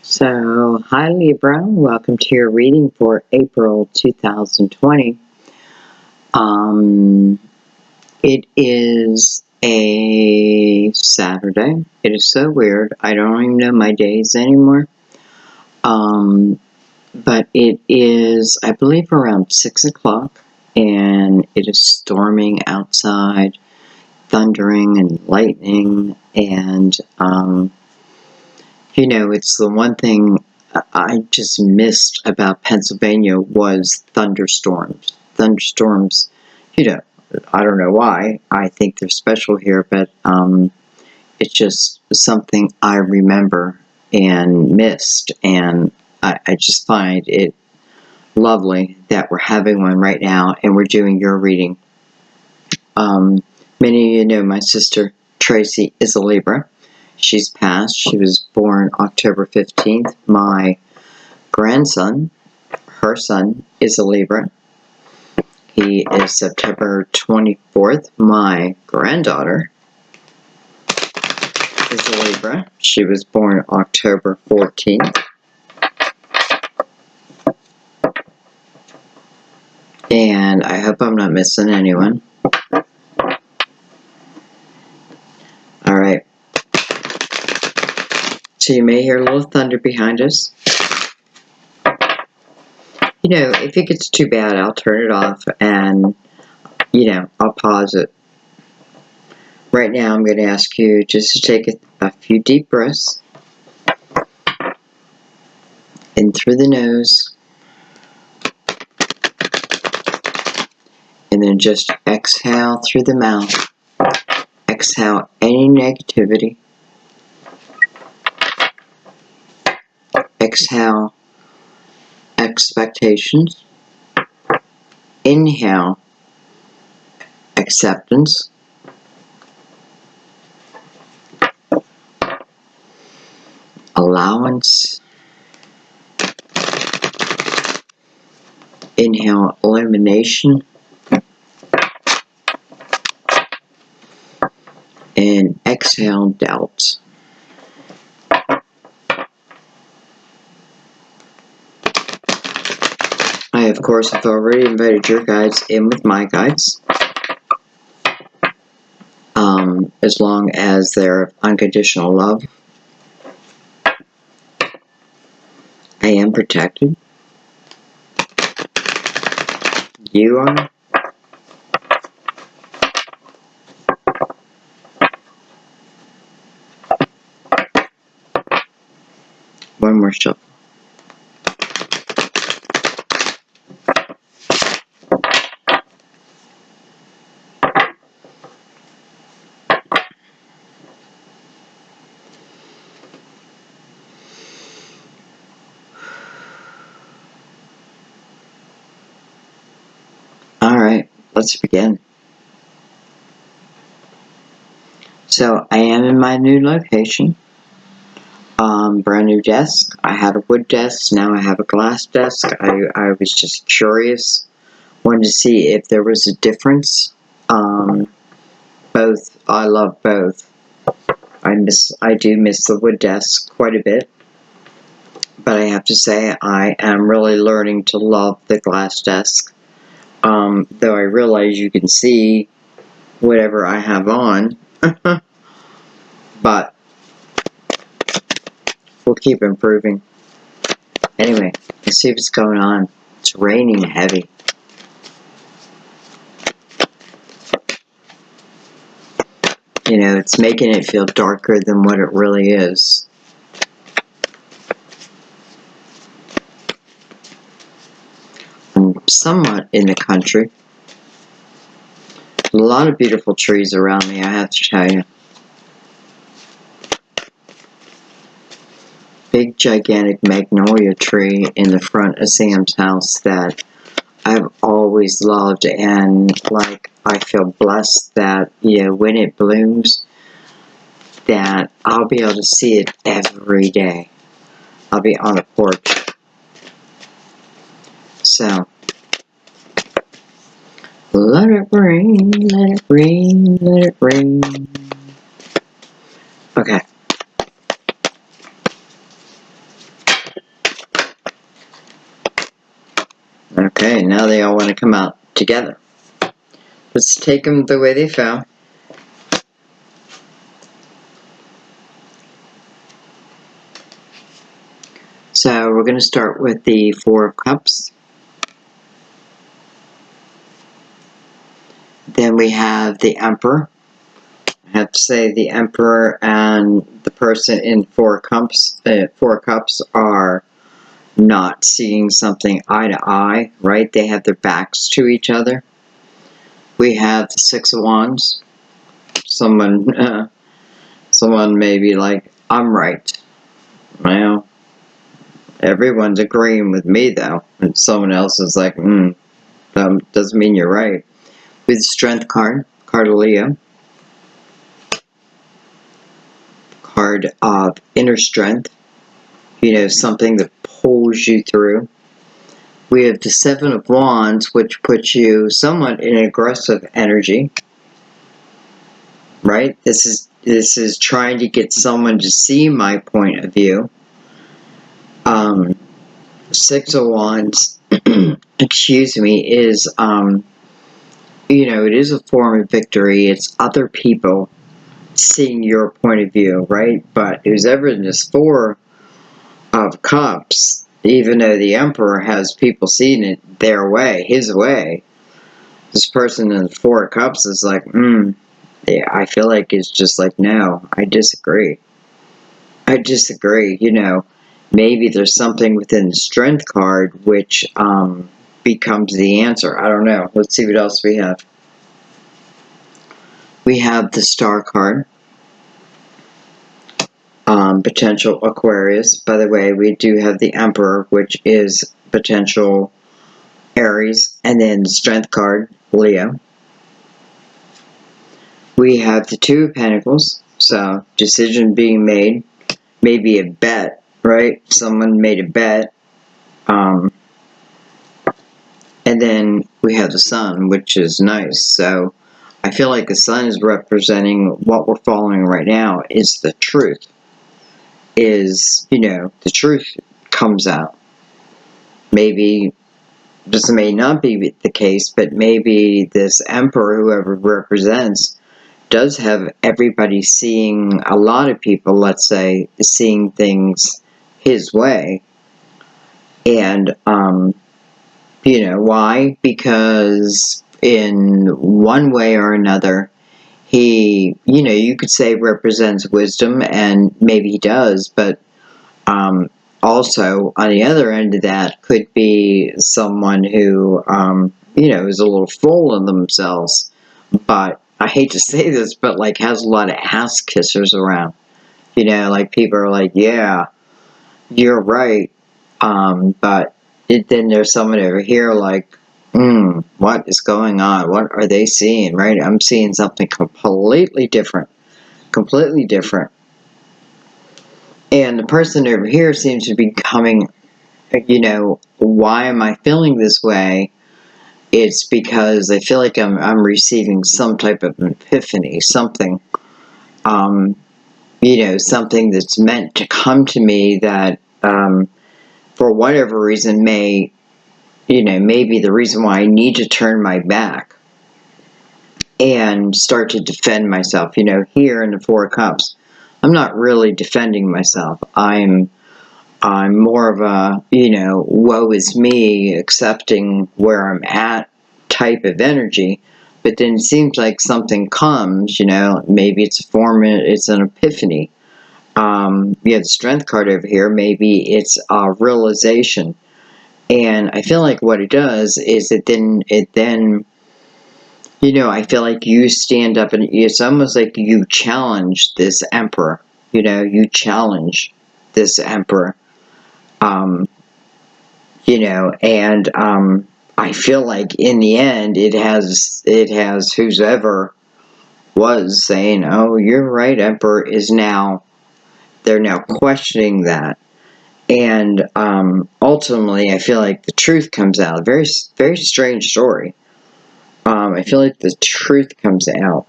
So, hi Libra, welcome to your reading for April 2020. It is a Saturday. It is so weird. I don't even know my days anymore. But it is, I believe, around 6 o'clock, and it is storming outside, thundering and lightning, and it's the one thing I just missed about Pennsylvania was thunderstorms. Thunderstorms, I don't know why. I think they're special here, but it's just something I remember and missed, and I just find it lovely that we're having one right now, and we're doing your reading. Many of you know my sister Tracy is a Libra. She's passed. She was born October 15th. My grandson, her son, is a Libra. He is September 24th. My granddaughter is a Libra. She was born October 14th. And I hope I'm not missing anyone. Alright. So you may hear a little thunder behind us. If it gets too bad, I'll turn it off and, I'll pause it. Right now, I'm going to ask you just to take a few deep breaths in through the nose, and then just exhale through the mouth. Exhale any negativity. Exhale expectations. Inhale acceptance. Allowance. Inhale elimination. And exhale doubt. I, of course, have already invited your guides in with my guides. As long as they're unconditional love, I am protected. You are. One more shuffle. Alright, let's begin. So, I am in my new location. Brand new desk. I had a wood desk, now I have a glass desk. I was just curious. Wanted to see if there was a difference. Both, I love both. I do miss the wood desk quite a bit. But I have to say, I am really learning to love the glass desk. Though I realize you can see whatever I have on. But we'll keep improving. Anyway, let's see what's going on. It's raining heavy. It's making it feel darker than what it really is. I'm somewhat in the country. A lot of beautiful trees around me, I have to tell you. Big, gigantic magnolia tree in the front of Sam's house that I've always loved, and I feel blessed that, when it blooms, that I'll be able to see it every day. I'll be on a porch. So, let it rain, let it rain, let it rain. Okay. Okay, now they all want to come out together. Let's take them the way they fell. So we're going to start with the Four of Cups. Then we have the Emperor. I have to say the Emperor and the person in Four Cups are not seeing something eye to eye, right? They have their backs to each other. We have the Six of Wands. Someone may be like, I'm right. Well, everyone's agreeing with me though. And someone else is like, doesn't mean you're right. With the Strength card of Leo. Card of inner strength. You know, something that pulls you through. We have the Seven of Wands, which puts you somewhat in aggressive energy. Right? This is trying to get someone to see my point of view. Six of Wands, excuse me, is, you know, it is a form of victory. It's other people seeing your point of view, right? But who's ever in this Four of Cups, even though the Emperor has people seeing it their way, his way, this person in the Four of Cups is like, yeah, I feel like it's just like, no, I disagree. I disagree, you know. Maybe there's something within the Strength card which becomes the answer. I don't know. Let's see what else we have. We have the Star card. Potential Aquarius. By the way, we do have the Emperor, which is potential Aries. And then the Strength card, Leo. We have the Two of Pentacles. So, decision being made. Maybe a bet, right? Someone made a bet. And then we have the Sun, which is nice. So I feel like the Sun is representing what we're following right now is the truth. Is, you know, the truth comes out. Maybe this may not be the case, but maybe this Emperor, whoever represents, does have everybody seeing, a lot of people, let's say, seeing things his way. And, you know, why? Because in one way or another, he, you know, you could say represents wisdom, and maybe he does, but also on the other end of that could be someone who, you know, is a little full of themselves. But I hate to say this, but like has a lot of ass kissers around. You know, like people are like, yeah, you're right. But then there's someone over here like, what is going on? What are they seeing, right? I'm seeing something completely different. Completely different. And the person over here seems to be coming, you know, why am I feeling this way? It's because I feel like I'm receiving some type of epiphany, something, you know, something that's meant to come to me that, for whatever reason may, you know, maybe the reason why I need to turn my back and start to defend myself. You know, here in the Four of Cups, I'm not really defending myself. I'm more of a, you know, woe is me, accepting where I'm at type of energy. But then it seems like something comes, you know, maybe it's a form, it's an epiphany. We have the Strength card over here, maybe it's a realization. And I feel like what it does is it then, you know, I feel like you stand up and it's almost like you challenge this Emperor. You know, you challenge this Emperor. You know, and I feel like in the end it has whoever was saying, oh, you're right, Emperor, is now, they're now questioning that. And ultimately, I feel like the truth comes out. A very, very strange story. I feel like the truth comes out.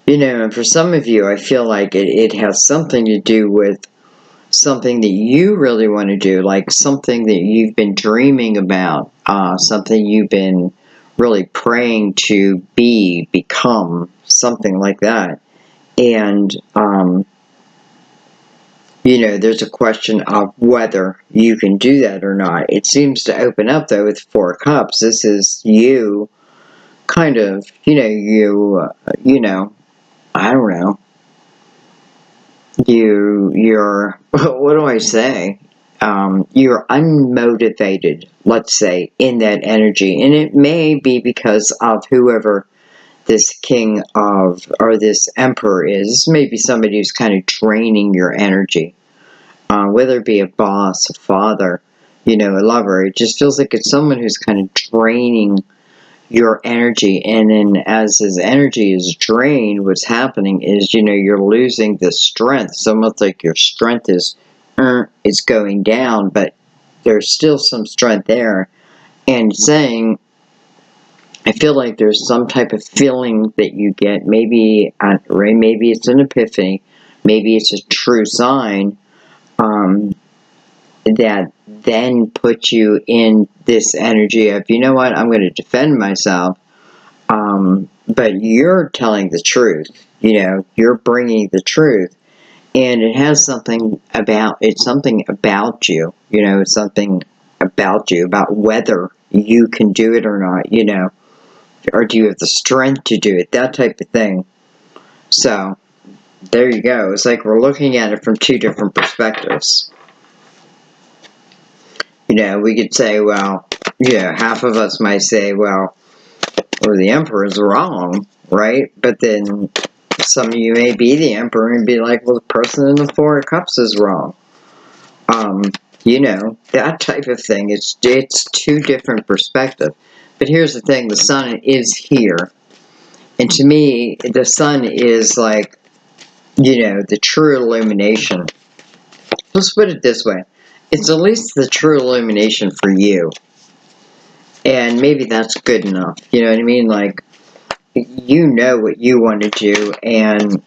You know, and for some of you, I feel like it has something to do with something that you really want to do, like something that you've been dreaming about, something you've been really praying to become, something like that. And, there's a question of whether you can do that or not. It seems to open up, though, with Four of Cups. This is you kind of, I don't know. You're what do I say? You're unmotivated, let's say, in that energy. And it may be because of whoever this king of, or this emperor is. Maybe somebody who's kind of draining your energy. Whether it be a boss, a father, a lover. It just feels like it's someone who's kind of draining your energy, and then as his energy is drained, what's happening is, you're losing the strength. It's almost like your strength is going down, but there's still some strength there. And saying, I feel like there's some type of feeling that you get, maybe maybe it's an epiphany, maybe it's a true sign, that then puts you in this energy of, you know what, I'm going to defend myself. But you're telling the truth, you're bringing the truth, and it has something about, it's something about you, it's something about you, about whether you can do it or not, or do you have the strength to do it, that type of thing. So, there you go. It's like we're looking at it from two different perspectives. We could say, well, half of us might say, well, the emperor is wrong, right? But then some of you may be the emperor and be like, well, the person in the Four of Cups is wrong. That type of thing. It's two different perspectives. But here's the thing, the sun is here. And to me, the sun is like, the true illumination. Let's put it this way. It's at least the true illumination for you. And maybe that's good enough. You know what I mean? Like, you know what you want to do, and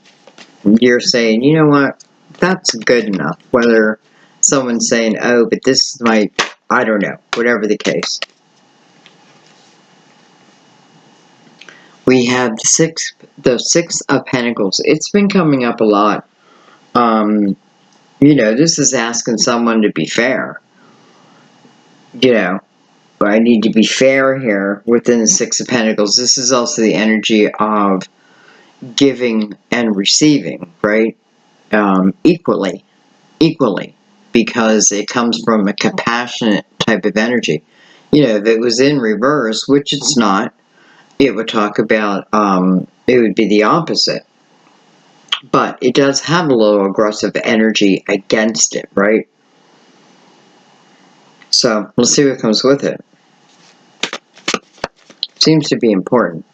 you're saying, you know what, that's good enough. Whether someone's saying, oh, but this might, I don't know, whatever the case. We have the Six of Pentacles. It's been coming up a lot. This is asking someone to be fair. I need to be fair here within the Six of Pentacles. This is also the energy of giving and receiving, right? Equally, because it comes from a compassionate type of energy. If it was in reverse, which it's not, it would talk about, it would be the opposite. But it does have a little aggressive energy against it, right? So, we'll see what comes with it. Seems to be important.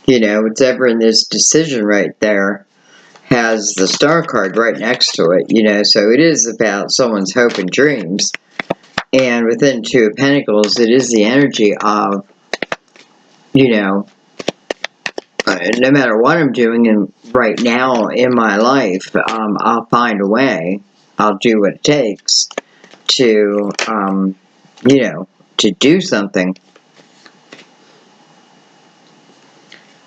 Whatever in this decision right there has the star card right next to it, so it is about someone's hope and dreams. And within Two of Pentacles, it is the energy of, no matter what I'm doing right now in my life, I'll find a way. I'll do what it takes to, to do something.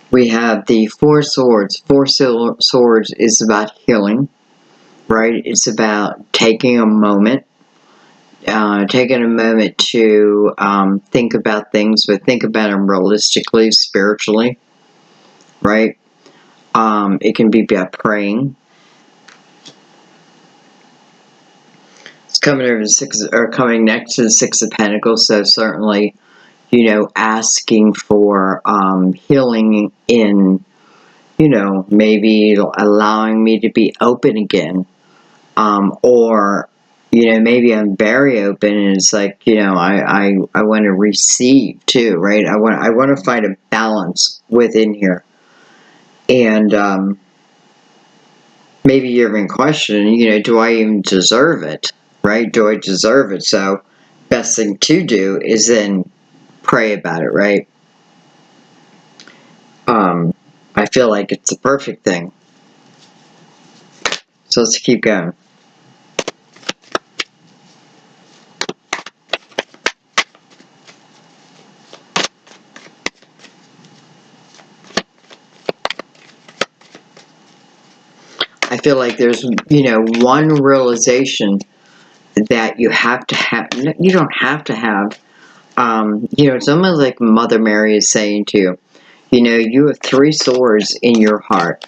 We have the Four Swords. Four Swords is about healing, right? It's about taking a moment. Taking a moment to think about things, but think about them realistically, spiritually, right? It can be about praying. It's coming over coming next to the Six of Pentacles, so certainly, asking for healing in, maybe allowing me to be open again, or maybe I'm very open, and it's like, I want to receive too, right? I want to find a balance within here. And, maybe you're even questioning, do I even deserve it, right? Do I deserve it? So best thing to do is then pray about it, right? I feel like it's the perfect thing. So let's keep going. I feel like there's, one realization that you have to have. You don't have to have. It's almost like Mother Mary is saying to you, you have 3 swords in your heart.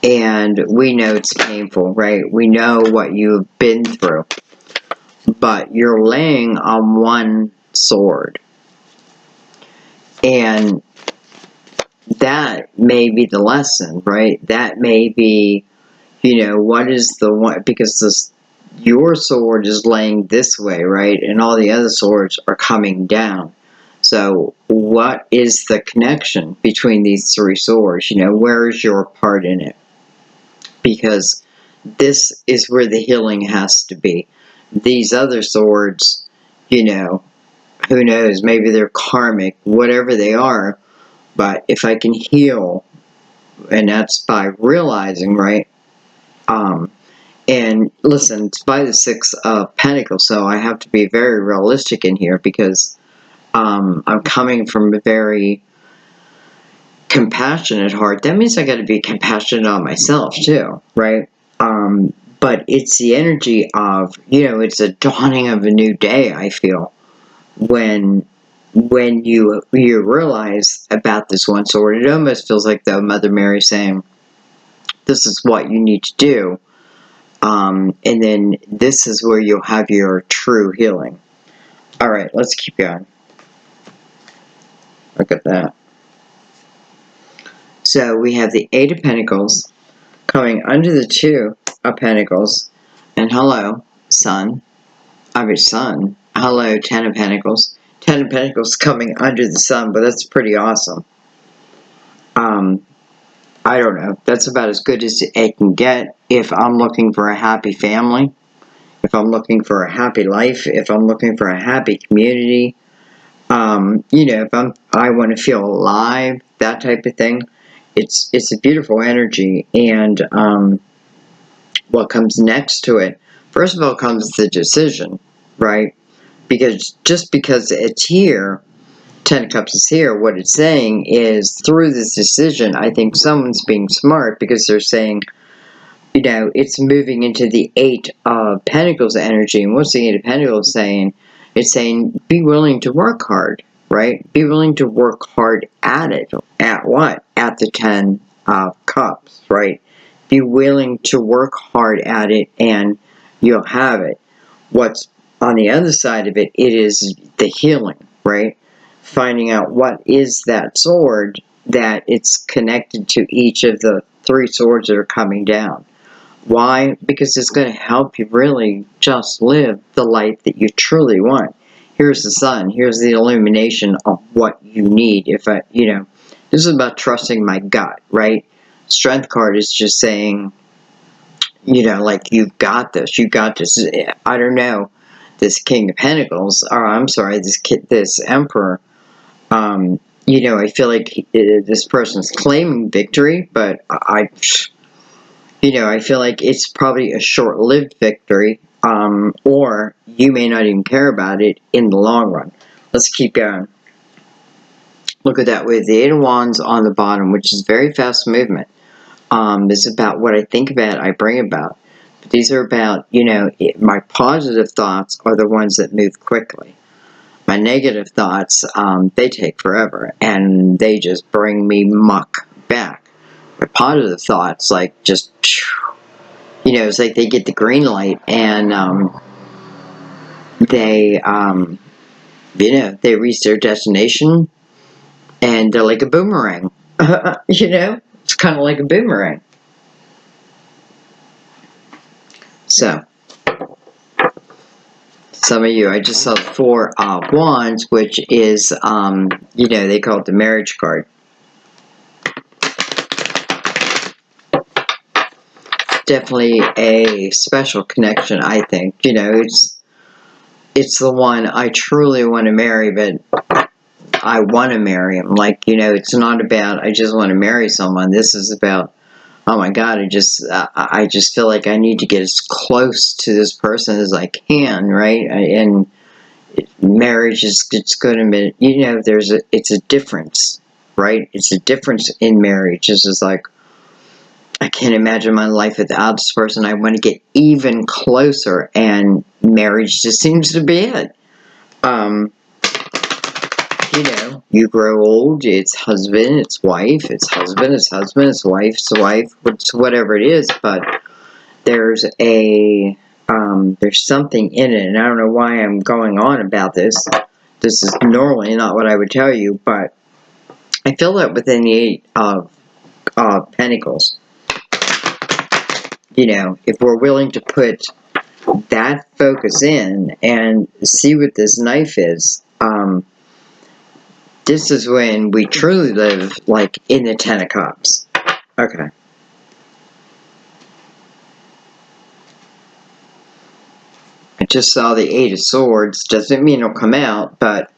And we know it's painful, right? We know what you've been through. But you're laying on one sword. And that may be the lesson, right? That may be, what is the one, because your sword is laying this way, right? And all the other swords are coming down. So what is the connection between these 3 swords? Where is your part in it? Because this is where the healing has to be. These other swords, who knows, maybe they're karmic, whatever they are, but if I can heal, and that's by realizing, right? And listen, it's by the 6 of Pentacles, so I have to be very realistic in here because I'm coming from a very compassionate heart. That means I got to be compassionate on myself too, right? But it's the energy of, it's a dawning of a new day, I feel, when you realize about this one sword. It almost feels like the Mother Mary saying, this is what you need to do. And then this is where you'll have your true healing. All right, let's keep going. Look at that. So we have the 8 of Pentacles coming under the 2 of Pentacles. And hello, Sun. Sun. Hello, 10 of Pentacles. 10 of Pentacles coming under the Sun, but that's pretty awesome. I don't know. That's about as good as it can get if I'm looking for a happy family, if I'm looking for a happy life, if I'm looking for a happy community. If I want to feel alive, that type of thing. It's a beautiful energy, and what comes next to it, first of all, comes the decision, right? Because just because it's here, 10 of Cups is here, what it's saying is through this decision, I think someone's being smart because they're saying, it's moving into the 8 of Pentacles energy. And what's the 8 of Pentacles saying? It's saying be willing to work hard, right? Be willing to work hard at it. At what? At the 10 of Cups, right? Be willing to work hard at it and you'll have it. What's on the other side of it, it is the healing, right? Finding out what is that sword that it's connected to each of the 3 swords that are coming down. Why? Because it's going to help you really just live the life that you truly want. Here's the Sun. Here's the illumination of what you need. This is about trusting my gut, right? Strength card is just saying, like, you've got this. You got this. I don't know. This King of Pentacles, or I'm sorry, this Emperor, I feel like this person's claiming victory, but I feel like it's probably a short-lived victory, or you may not even care about it in the long run. Let's keep going. Look at that with the 8 of Wands on the bottom, which is very fast movement. This is about what I think about, I bring about. But these are about, my positive thoughts are the ones that move quickly. My negative thoughts, they take forever, and they just bring me muck back. My positive thoughts, like, just, it's like they get the green light, and they reach their destination, and they're like a boomerang. It's kind of like a boomerang. So, some of you, I just saw the 4 of Wands, which is, they call it the marriage card. definitely a special connection, I think. You know, it's the one I truly want to marry, but I want to marry him. Like, you know, it's not about I just want to marry someone. This is about, oh my God, I just feel like I need to get as close to this person as I can, right? And marriage is, it's going to be, you know, it's a difference, right? It's a difference in marriage. It's just like, I can't imagine my life without this person. I want to get even closer, and marriage just seems to be it. You know, you grow old, it's husband, it's wife, it's husband, it's husband, it's wife, it's whatever it is, but there's there's something in it, and I don't know why I'm going on about this. This is normally not what I would tell you, but I feel that within the Eight of Pentacles, you know, if we're willing to put that focus in and see what this knife is, this is when we truly live, like, in the Ten of Cups. Okay. I just saw the Eight of Swords. Doesn't mean it'll come out, but,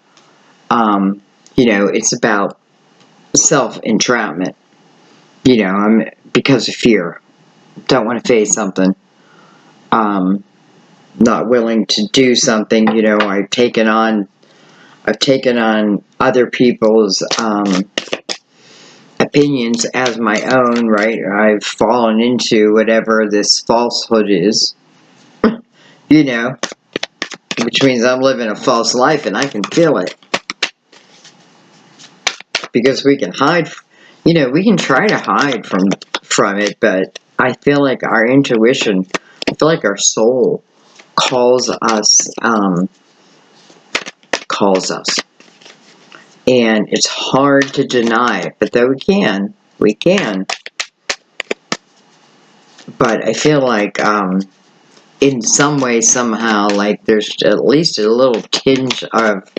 you know, it's about self-entrapment. You know, because of fear. Don't want to face something. Not willing to do something. You know, I've taken on other people's, opinions as my own, right? I've fallen into whatever this falsehood is, you know, which means I'm living a false life, and I can feel it. Because we can hide, you know, we can try to hide from it, but I feel like our intuition, I feel like our soul calls us, and it's hard to deny it, but though we can, but I feel like, in some way, somehow, like, there's at least a little tinge of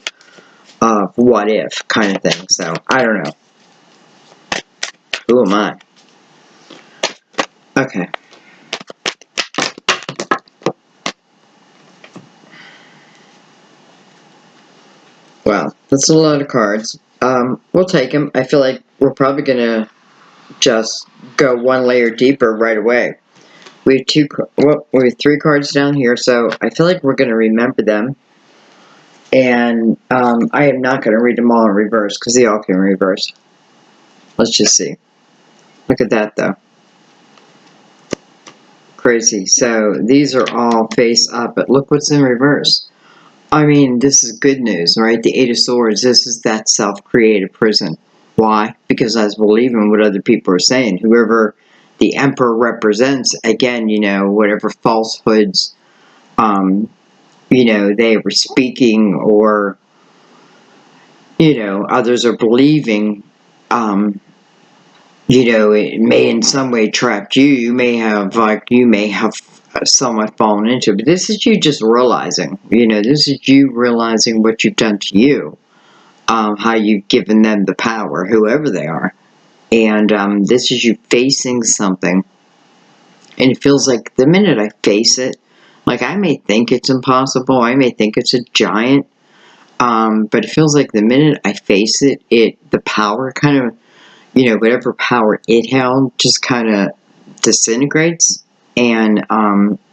what if kind of thing. So I don't know. Who am I? Okay. Well, that's a lot of cards. We'll take them. I feel like we're probably gonna just go one layer deeper right away. We have three cards down here, so I feel like we're gonna remember them. And I am not gonna read them all in reverse because they all can reverse. Let's just see. Look at that, though. Crazy. So these are all face up, but look what's in reverse. I mean, this is good news, right? The Eight of Swords, this is that self-created prison. Why? Because I was believing what other people are saying. Whoever the Emperor represents, again, you know, whatever falsehoods, you know, they were speaking, or, you know, others are believing, you know, it may in some way trapped you. You may have somewhat fallen into it, but this is you just realizing, you know, this is you realizing what you've done to you, how you've given them the power, whoever they are, and this is you facing something, and it feels like the minute I face it, like, I may think it's impossible, I may think it's a giant, but it feels like the minute I face it, the power kind of, you know, whatever power it held just kind of disintegrates, and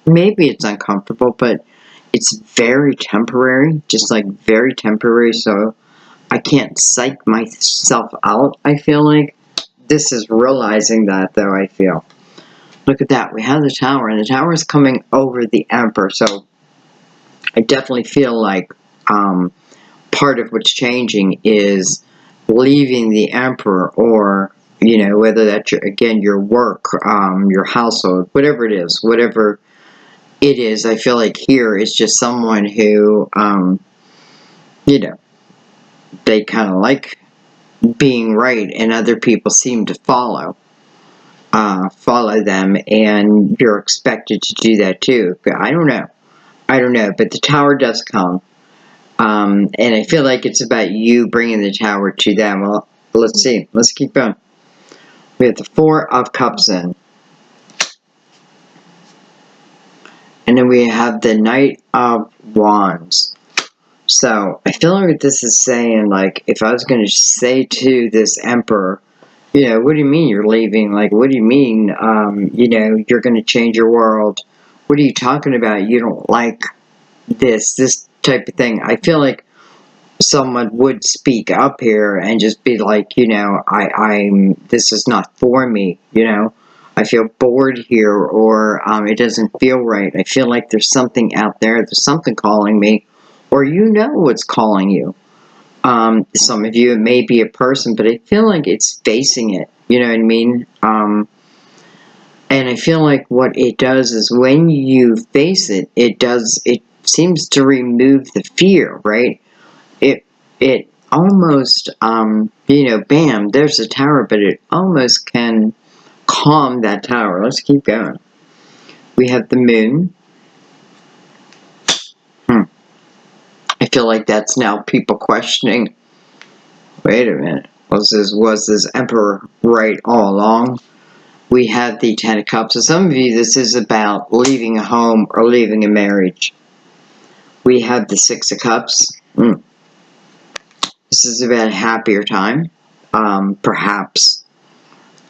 maybe it's uncomfortable, but it's very temporary, just like very temporary, so I can't psych myself out, I feel like. This is realizing that, though, I feel. Look at that, we have the Tower, and the Tower is coming over the Emperor, so I definitely feel like part of what's changing is leaving the Emperor, or, you know, whether that's your work, your household, whatever it is, I feel like here is just someone who, you know, they kind of like being right, and other people seem to follow them, and you're expected to do that too. I don't know, but the Tower does come. And I feel like it's about you bringing the Tower to them. Well, let's see. Let's keep going. We have the Four of Cups in. And then we have the Knight of Wands. So I feel like this is saying, like, if I was going to say to this Emperor, you know, what do you mean you're leaving? Like, what do you mean, you know, you're going to change your world? What are you talking about? You don't like this type of thing. I feel like someone would speak up here and just be like, you know, this is not for me, you know. I feel bored here, or it doesn't feel right. I feel like there's something out there, there's something calling me, or you know what's calling you. Some of you, it may be a person, but I feel like it's facing it, you know what I mean? And I feel like what it does is when you face it, it seems to remove the fear, right? It almost, you know, bam, there's a tower, but it almost can calm that tower. Let's keep going. We have the moon. I feel like that's now people questioning, wait a minute, was this Emperor right all along? We have the Ten of Cups. So some of you, this is about leaving a home or leaving a marriage. We have the Six of Cups. This is about a happier time. Perhaps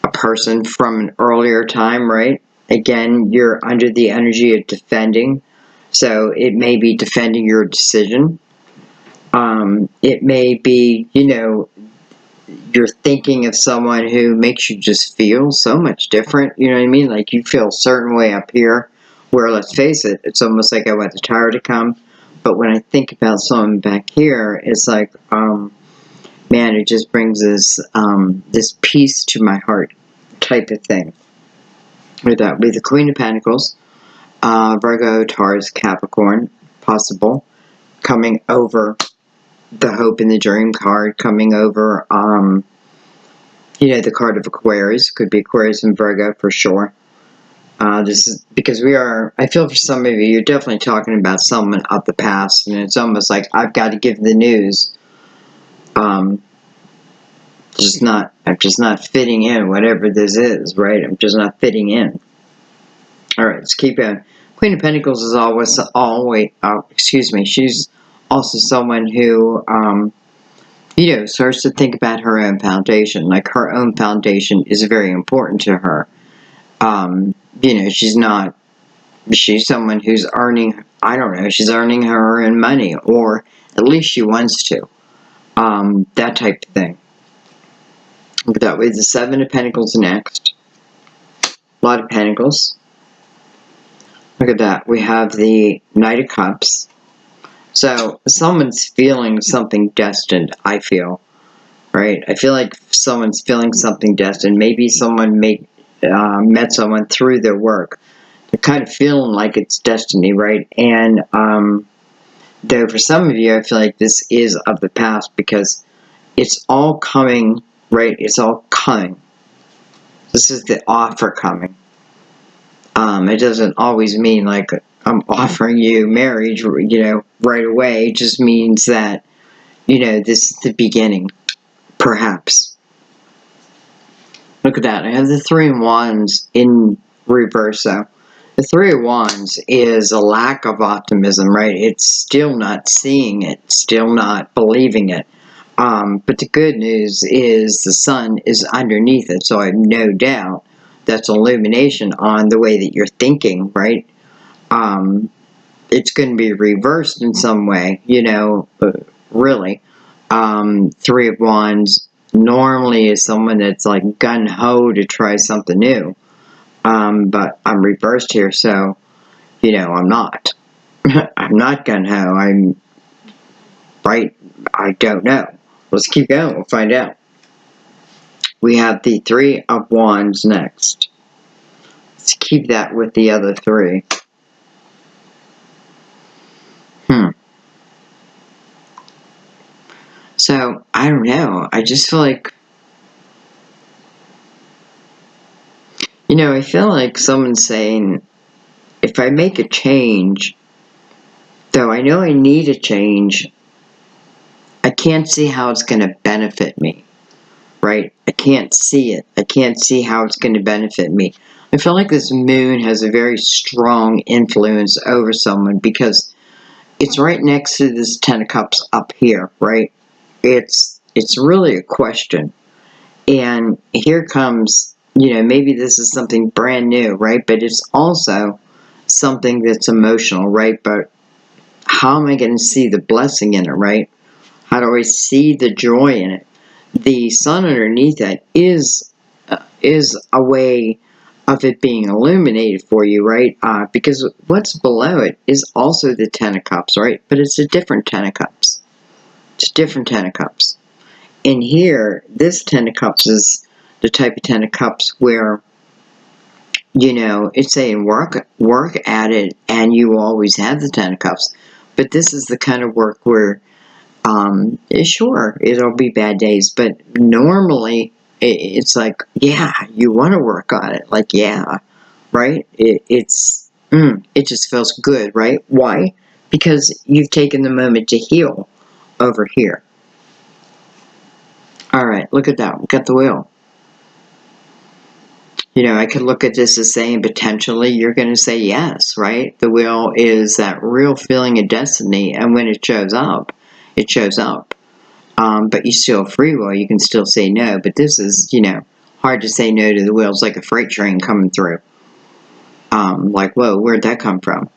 a person from an earlier time, right? Again, you're under the energy of defending. So it may be defending your decision. It may be, you know, you're thinking of someone who makes you just feel so much different. You know what I mean? Like you feel a certain way up here, where, let's face it, it's almost like I want the tower to come. But when I think about someone back here, it's like, man, it just brings this peace to my heart type of thing. With that, with the Queen of Pentacles, Virgo, Taurus, Capricorn, possible, coming over the Hope in the Dream card, coming over, you know, the card of Aquarius. Could be Aquarius and Virgo for sure. This is because I feel for some of you, you're definitely talking about someone of the past, and it's almost like I've got to give the news. I'm just not fitting in, whatever this is, right? I'm just not fitting in. All right, let's keep going. Queen of Pentacles is always, she's also someone who, you know, starts to think about her own foundation. Like her own foundation is very important to her. You know, she's someone who's earning, I don't know, she's earning her own money, or at least she wants to. That type of thing. Look at that. We have the Seven of Pentacles next. A lot of Pentacles. Look at that. We have the Knight of Cups. So someone's feeling something destined, I feel. Right? I feel like someone's feeling something destined. Maybe someone met someone through their work. They're kind of feeling like it's destiny, right? And though for some of you, I feel like this is of the past because it's all coming, right? It's all coming. This is the offer coming. It doesn't always mean like I'm offering you marriage, you know, right away. It just means that, you know, this is the beginning, perhaps. Look at that. I have the Three of Wands in reverso. The Three of Wands is a lack of optimism, right? It's still not seeing it, still not believing it. But the good news is the sun is underneath it, so I have no doubt that's illumination on the way that you're thinking, right? It's going to be reversed in some way, you know, really. Three of Wands normally is someone that's like gung-ho to try something new. But I'm reversed here, so, you know, I'm not. I'm not gung-ho. I'm, right, I don't know. Let's keep going. We'll find out. We have the Three of Wands next. Let's keep that with the other three. So, I don't know. I just feel like, you know, I feel like someone's saying, if I make a change, though I know I need a change, I can't see how it's going to benefit me. Right? I can't see it. I can't see how it's going to benefit me. I feel like this moon has a very strong influence over someone because it's right next to this Ten of Cups up here, right? It's really a question. And here comes, maybe this is something brand new, right? But it's also something that's emotional, right? But how am I going to see the blessing in it, right? How do I see the joy in it? The sun underneath that is a way of it being illuminated for you, right? Because what's below it is also the Ten of Cups, right? But it's a different Ten of Cups. It's a different Ten of Cups. And here, this Ten of Cups is the type of Ten of Cups where, it's saying work at it, and you always have the Ten of Cups. But this is the kind of work where, sure, it'll be bad days, but normally it's like, yeah, you want to work on it. Like, yeah, right? It just feels good, right? Why? Because you've taken the moment to heal over here. All right, look at that. We got the wheel. I could look at this as saying potentially you're going to say yes, right? The wheel is that real feeling of destiny, and when it shows up, it shows up. But you still have free will. You can still say no. But this is, hard to say no to the wheel. It's like a freight train coming through. Like, whoa, where'd that come from?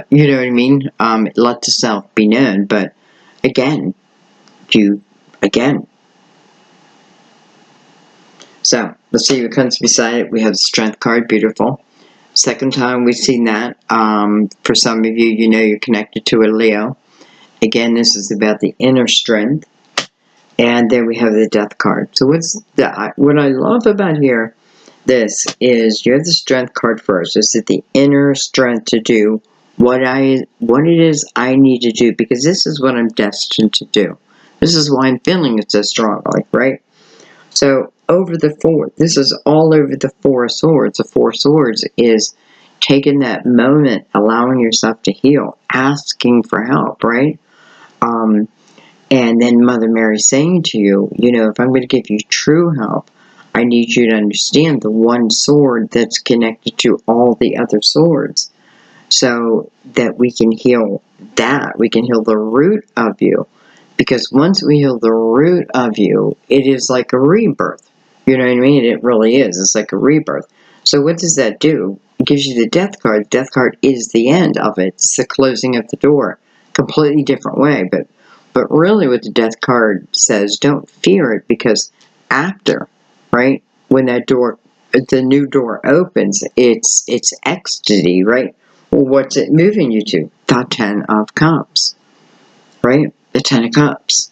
You know what I mean? Let the self be known. But again. So, let's see what comes beside it. We have the Strength card. Beautiful. Second time we've seen that. For some of you, you're connected to a Leo. Again, this is about the inner strength. And then we have the Death card. So what I love about here, this is you have the Strength card first. This is the inner strength to do what it is I need to do, because this is what I'm destined to do. This is why I'm feeling it so strongly, right? So over the four, this is all over the Four of Swords. The Four of Swords is taking that moment, allowing yourself to heal, asking for help, right? And then Mother Mary saying to you, if I'm going to give you true help, I need you to understand the one sword that's connected to all the other swords, so that we can heal that. We can heal the root of you. Because once we heal the root of you, it is like a rebirth. You know what I mean? It really is. It's like a rebirth. So what does that do? It gives you the Death card. The Death card is the end of it. It's the closing of the door. Completely different way. But really what the Death card says, don't fear it, because after, right, when that door, the new door opens, it's ecstasy, right? Well, what's it moving you to? The Ten of Cups, right? The Ten of Cups.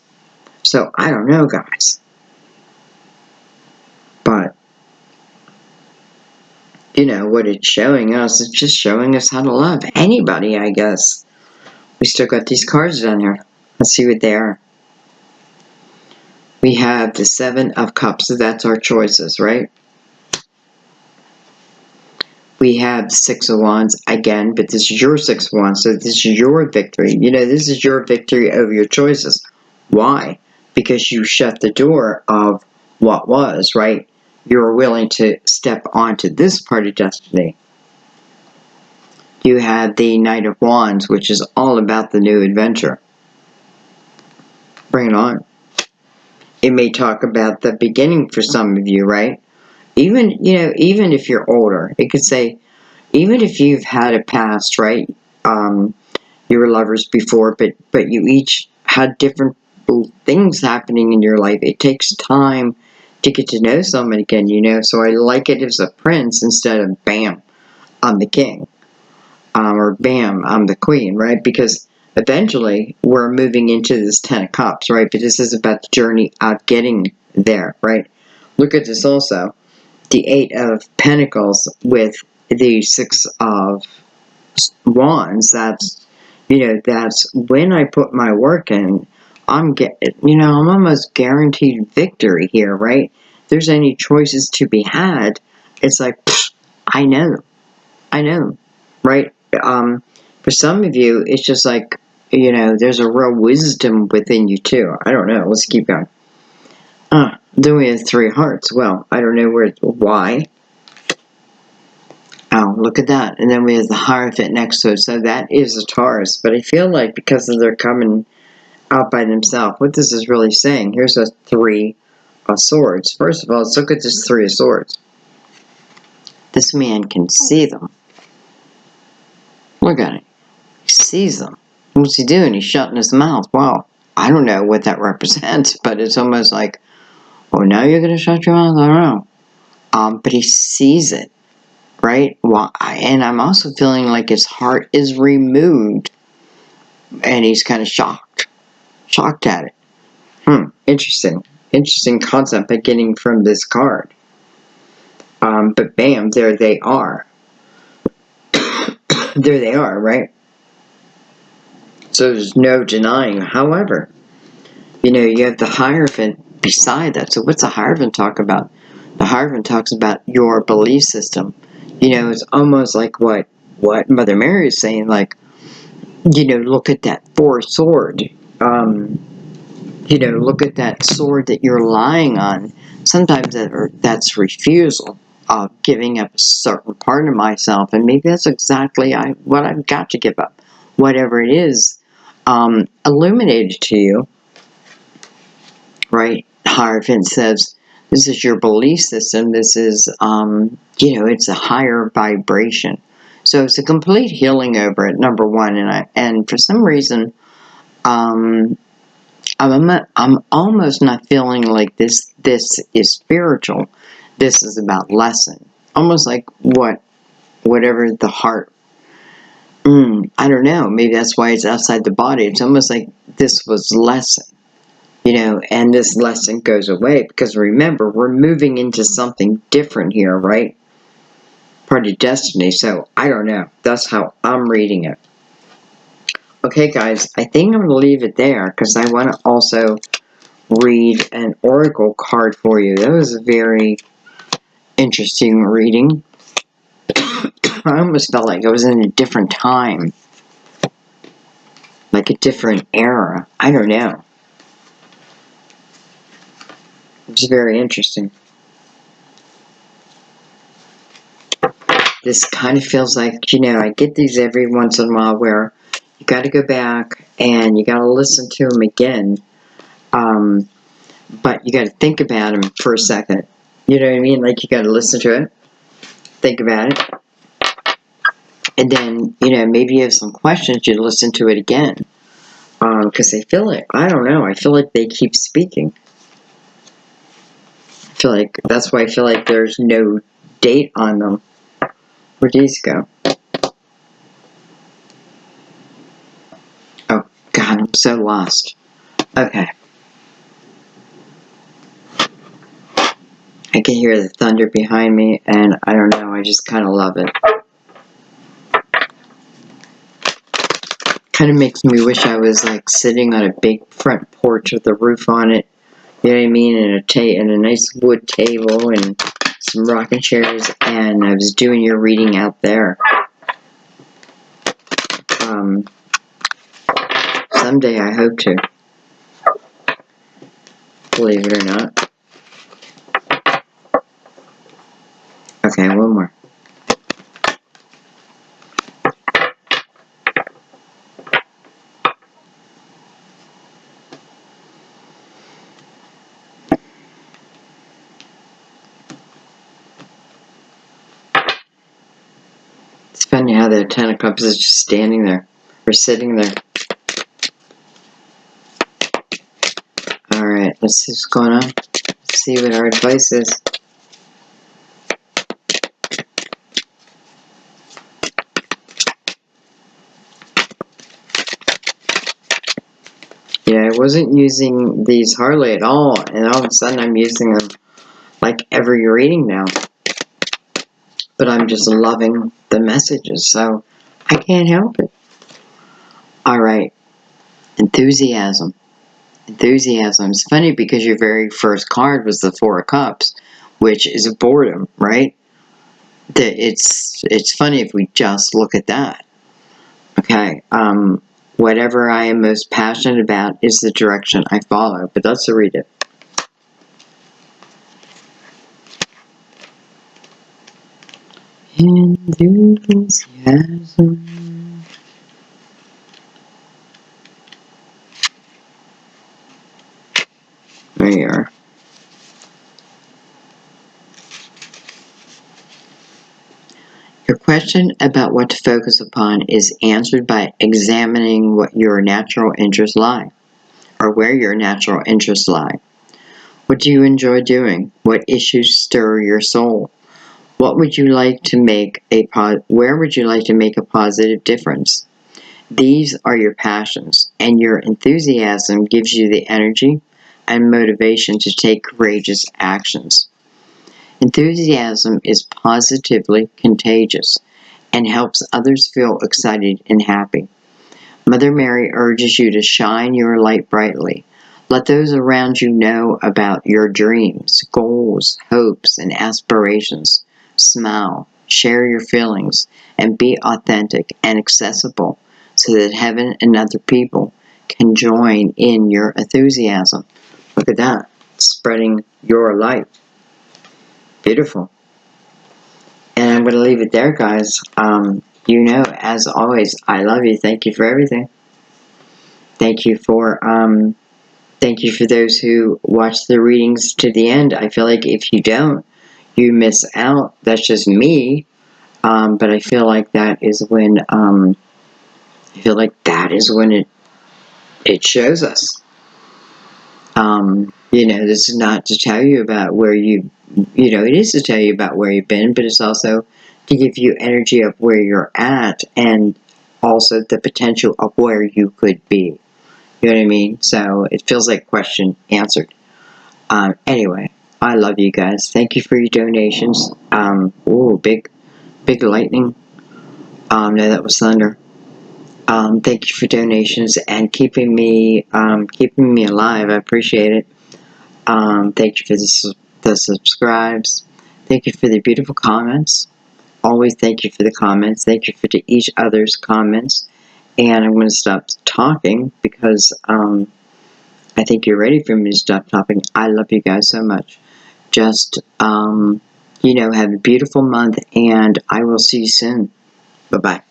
So, I don't know, guys. But, what it's showing us, it's just showing us how to love anybody, I guess. We still got these cards down here. Let's see what they are. We have the Seven of Cups, so that's our choices, right? We have the Six of Wands again, but this is your Six of Wands, so this is your victory. This is your victory over your choices. Why? Because you shut the door of what was, right? You're willing to step onto this part of destiny. You have the Knight of Wands, which is all about the new adventure. Bring it on. It may talk about the beginning for some of you, right? Even if you're older, it could say, even if you've had a past, right? You were lovers before, but you each had different things happening in your life. It takes time to get to know someone again, So I like it as a prince instead of bam, I'm the king, or bam, I'm the queen, right? Because eventually we're moving into this Ten of Cups, right? But this is about the journey of getting there, right? Look at this also. The Eight of Pentacles with the Six of Wands. That's when I put my work in, I'm almost guaranteed victory here, right? If there's any choices to be had, it's like, I know, right? For some of you, it's just like, there's a real wisdom within you too. I don't know. Let's keep going. Then we have Three of Hearts. Well, I don't know why. look at that. And then we have the Hierophant next to it. So that is a Taurus. But I feel like because they're coming out by themselves, what this is really saying, here's a 3 of Swords. First of all, let's look at this 3 of Swords. This man can see them. Look at it. He sees them. What's he doing? He's shutting his mouth. Well, I don't know what that represents, but it's almost like, oh, now you're going to shut your mouth? I don't know. But he sees it, right? Well, and I'm also feeling like his heart is removed, and he's kind of shocked at it. Interesting concept I'm getting from this card. But bam, there they are. There they are, right? So there's no denying. However, you have the Hierophant beside that. So what's the Hierophant talk about? The Hierophant talks about your belief system. It's almost like what Mother Mary is saying, like, look at that 4 sword. Look at that sword that you're lying on. Sometimes that's refusal of giving up a certain part of myself. And maybe that's exactly what I've got to give up. Whatever it is, illuminated to you, right? Hierophant says, this is your belief system. This is, it's a higher vibration. So it's a complete healing over it, number one. And for some reason, I'm almost not feeling like this is spiritual. This is about lesson. Almost like whatever the heart. I don't know. Maybe that's why it's outside the body. It's almost like this was lesson. And this lesson goes away, because remember, we're moving into something different here, right? Part of destiny. So I don't know. That's how I'm reading it. Okay, guys, I think I'm going to leave it there, because I want to also read an oracle card for you. That was a very interesting reading. I almost felt like I was in a different time, like a different era. I don't know. It's very interesting. This kind of feels like, I get these every once in a while where you got to go back and you got to listen to them again. But you got to think about them for a second. You know what I mean? Like, you got to listen to it, think about it, and then, maybe you have some questions, you listen to it again. Because I feel like, I don't know, I feel like they keep speaking. That's why I feel like there's no date on them. Where'd these go? Oh, God, I'm so lost. Okay. I can hear the thunder behind me, and I don't know, I just kind of love it. Kind of makes me wish I was, like, sitting on a big front porch with a roof on it. You know what I mean? And a nice wood table and some rocking chairs, and I was doing your reading out there. Someday I hope to. Believe it or not. Okay, one more. It's funny how the Ten of Cups is just standing there, or sitting there. Alright, let's see what's going on. Let's see what our advice is. I wasn't using these hardly at all, and all of a sudden I'm using them like every reading now. But I'm just loving the messages, so I can't help it. Alright, enthusiasm. Enthusiasm. It's funny because your very first card was the Four of Cups, which is boredom, right? It's funny if we just look at that. Okay, whatever I am most passionate about is the direction I follow, but let's read it. Enthusiasm. There you are. Your question about what to focus upon is answered by examining what your natural interests lie, or where your natural interests lie. What do you enjoy doing? What issues stir your soul? What would you like to make where would you like to make a positive difference? These are your passions, and your enthusiasm gives you the energy and motivation to take courageous actions. Enthusiasm is positively contagious and helps others feel excited and happy. Mother Mary urges you to shine your light brightly. Let those around you know about your dreams, goals, hopes, and aspirations. Smile, share your feelings, and be authentic and accessible so that heaven and other people can join in your enthusiasm. Look at that, spreading your light. Beautiful. And I'm going to leave it there, guys. As always, I love you. Thank you for everything. Thank you for those who watch the readings to the end. I feel like if you don't, you miss out. That's just me. But I feel like that is when it shows us. This is not to tell you about where it is to tell you about where you've been, but it's also to give you energy of where you're at and also the potential of where you could be. You know what I mean? So it feels like question answered. Anyway, I love you guys. Thank you for your donations. Big lightning. No, that was thunder. Thank you for donations and keeping me alive. I appreciate it. Thank you for the subscribes. Thank you for the beautiful comments. Always thank you for the comments. Thank you for each other's comments. And I'm going to stop talking because I think you're ready for me to stop talking. I love you guys so much. Just, have a beautiful month, and I will see you soon. Bye-bye.